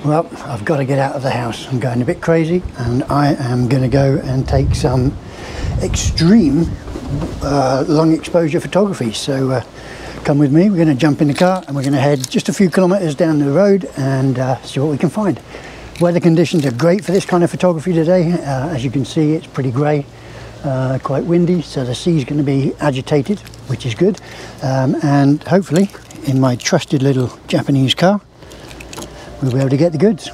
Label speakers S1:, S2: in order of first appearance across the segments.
S1: Well, I've got to get out of the house. I'm going a bit crazy, and I am going to go and take some extreme long exposure photography. So come with me. We're going to jump in the car and we're going to head just a few kilometers down the road and see what we can find. Weather conditions are great for this kind of photography today. As you can see, it's pretty grey, quite windy, so the sea's going to be agitated, which is good. And hopefully, in my trusted little Japanese car, we'll be able to get the goods.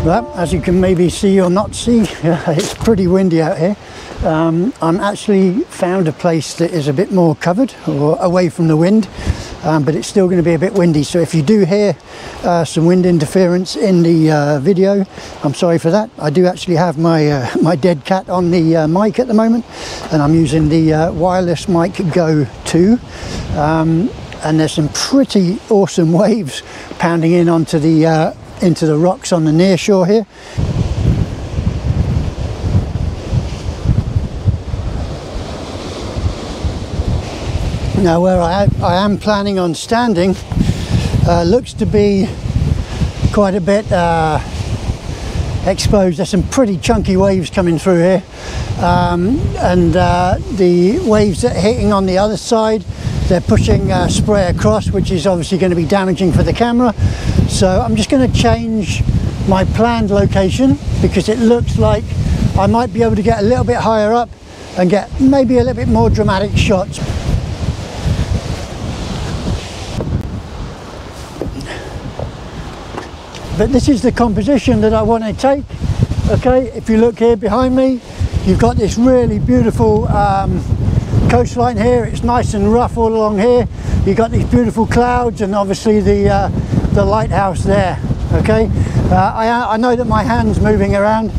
S1: Well, as you can maybe see or not see, it's pretty windy out here. I'm actually found a place that is a bit more covered or away from the wind, but it's still going to be a bit windy. So if you do hear some wind interference in the video, I'm sorry for that. I do actually have my my dead cat on the mic at the moment, and I'm using the wireless mic Go 2. And there's some pretty awesome waves pounding in onto the into the rocks on the near shore here. Now where I am planning on standing looks to be quite a bit exposed. There's some pretty chunky waves coming through here, and the waves that are hitting on the other side, they're pushing spray across, which is obviously going to be damaging for the camera. So I'm just going to change my planned location, because it looks like I might be able to get a little bit higher up and get maybe a little bit more dramatic shots. But this is the composition that I want to take. Okay, if you look here behind me, you've got this really beautiful coastline here. It's nice and rough all along here. You've got these beautiful clouds and obviously the lighthouse there. Okay, I know that my hand's moving around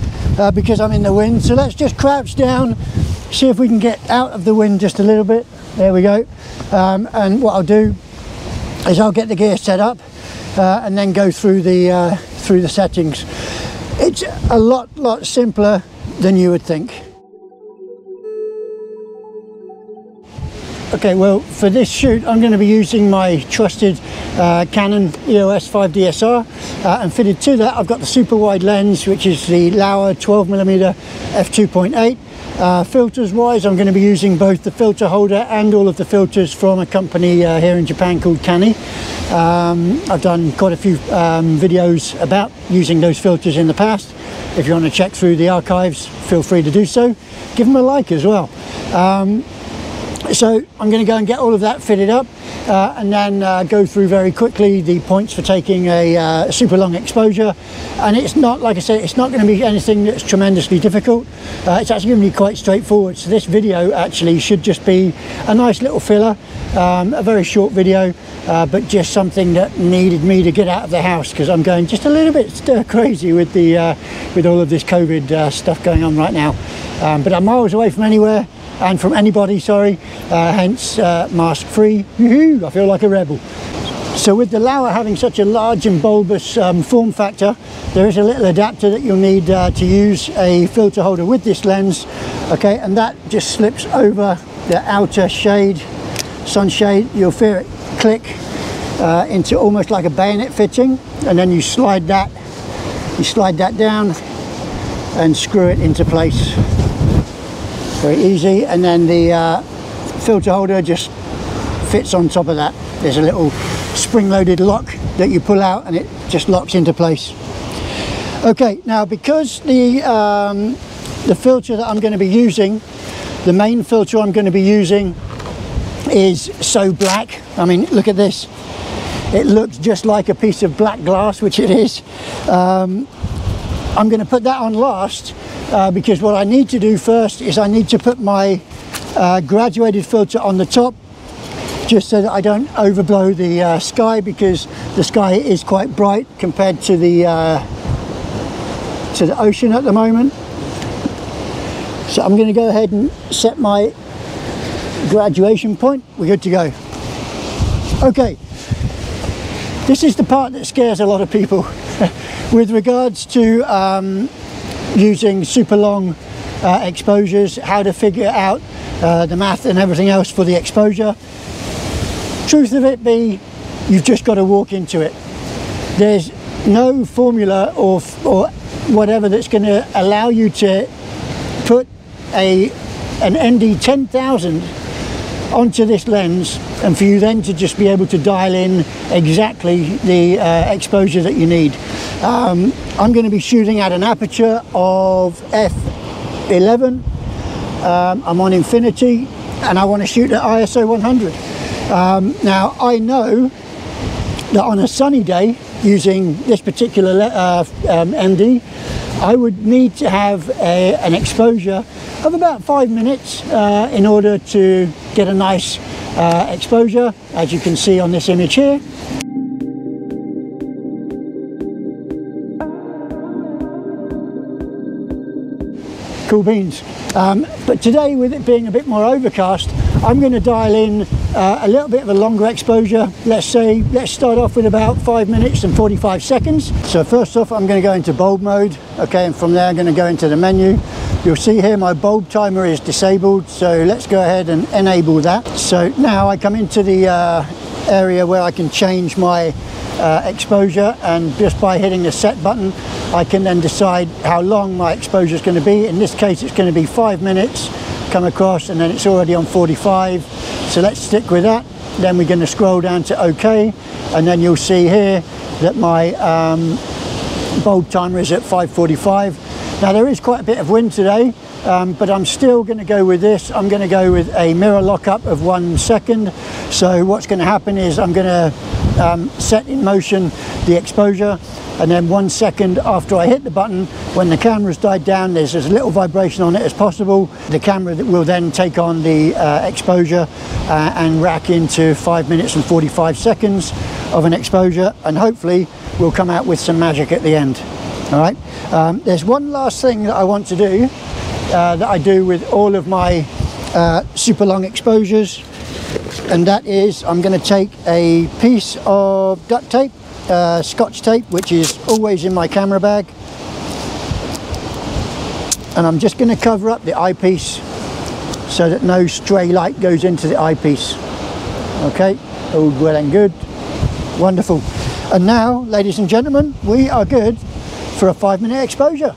S1: because I'm in the wind, so let's just crouch down, see if we can get out of the wind just a little bit. There we go. And what I'll do is I'll get the gear set up and then go through the settings. It's a lot simpler than you would think. Okay, well, for this shoot I'm going to be using my trusted Canon EOS 5DSR, and fitted to that I've got the super wide lens, which is the Laowa 12mm f2.8. Filters wise, I'm going to be using both the filter holder and all of the filters from a company here in Japan called Canny. I've done quite a few videos about using those filters in the past. If you want to check through the archives, feel free to do so. Give them a like as well. So I'm going to go and get all of that fitted up, and then go through very quickly the points for taking a super long exposure. And it's not, like I said, it's not going to be anything that's tremendously difficult. It's actually going to be quite straightforward. So this video actually should just be a nice little filler, a very short video, but just something that needed me to get out of the house, because I'm going just a little bit stir crazy with the with all of this COVID stuff going on right now. But I'm miles away from anywhere and from anybody, sorry, hence mask free. I feel like a rebel. So with the Laowa having such a large and bulbous form factor, there is a little adapter that you'll need to use a filter holder with this lens. Okay, and that just slips over the outer shade, sunshade. You'll feel it click into almost like a bayonet fitting, and then you slide that down and screw it into place. Very easy, and then the filter holder just fits on top of that. There's a little spring-loaded lock that you pull out and it just locks into place. Okay, now because the filter that I'm going to be using, the main filter I'm going to be using, is so black. I mean, look at this. It looks just like a piece of black glass, which it is. I'm going to put that on last. Because what I need to do first is I need to put my graduated filter on the top, just so that I don't overblow the sky, because the sky is quite bright compared to the ocean at the moment. So I'm going to go ahead and set my graduation point. We're good to go. Okay, this is the part that scares a lot of people. With regards to using super long exposures, how to figure out the math and everything else for the exposure, truth of it be, you've just got to walk into it. There's no formula or whatever that's going to allow you to put an ND10000 onto this lens and for you then to just be able to dial in exactly the exposure that you need. I'm going to be shooting at an aperture of f11. I'm on infinity and I want to shoot at ISO 100. Now I know that on a sunny day using this particular ND, I would need to have an exposure of about 5 minutes in order to get a nice exposure, as you can see on this image here. Cool beans. But today, with it being a bit more overcast, I'm going to dial in a little bit of a longer exposure. Let's start off with about 5 minutes and 45 seconds. So first off, I'm going to go into bulb mode. Okay, and from there I'm going to go into the menu. You'll see here my bulb timer is disabled, so let's go ahead and enable that. So now I come into the area where I can change my exposure, and just by hitting the set button I can then decide how long my exposure is going to be. In this case it's going to be 5 minutes, come across, and then it's already on 45, so let's stick with that. Then we're going to scroll down to OK, and then you'll see here that my bulb timer is at 5:45. Now there is quite a bit of wind today, but I'm still going to go with this. I'm going to go with a mirror lockup of 1 second. So what's going to happen is I'm going to set in motion the exposure, and then 1 second after I hit the button, when the camera's died down, there's as little vibration on it as possible. The camera will then take on the exposure and rack into 5 minutes and 45 seconds of an exposure, and hopefully we'll come out with some magic at the end. All right. There's one last thing that I want to do that I do with all of my super long exposures, and that is I'm going to take a piece of duct tape, Scotch tape, which is always in my camera bag, and I'm just going to cover up the eyepiece so that no stray light goes into the eyepiece. Okay, all well and good, wonderful. And now, ladies and gentlemen, we are good for a 5-minute exposure.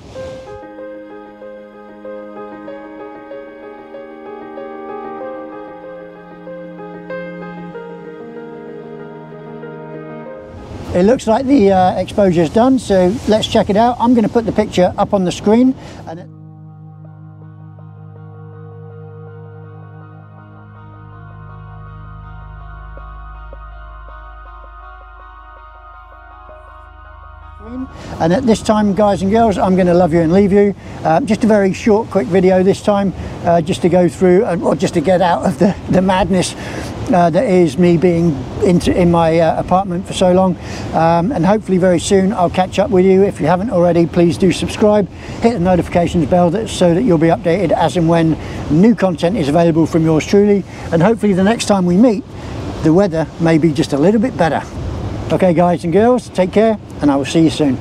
S1: It looks like the exposure is done, so let's check it out. I'm going to put the picture up on the screen, and at this time, guys and girls, I'm going to love you and leave you. Just a very short, quick video this time, just to go through, or just to get out of the madness that is me being in my apartment for so long. And hopefully very soon I'll catch up with you. If you haven't already, please do subscribe, hit the notifications bell so that you'll be updated as and when new content is available from yours truly. And hopefully the next time we meet, the weather may be just a little bit better. Okay, guys and girls, take care, and I will see you soon.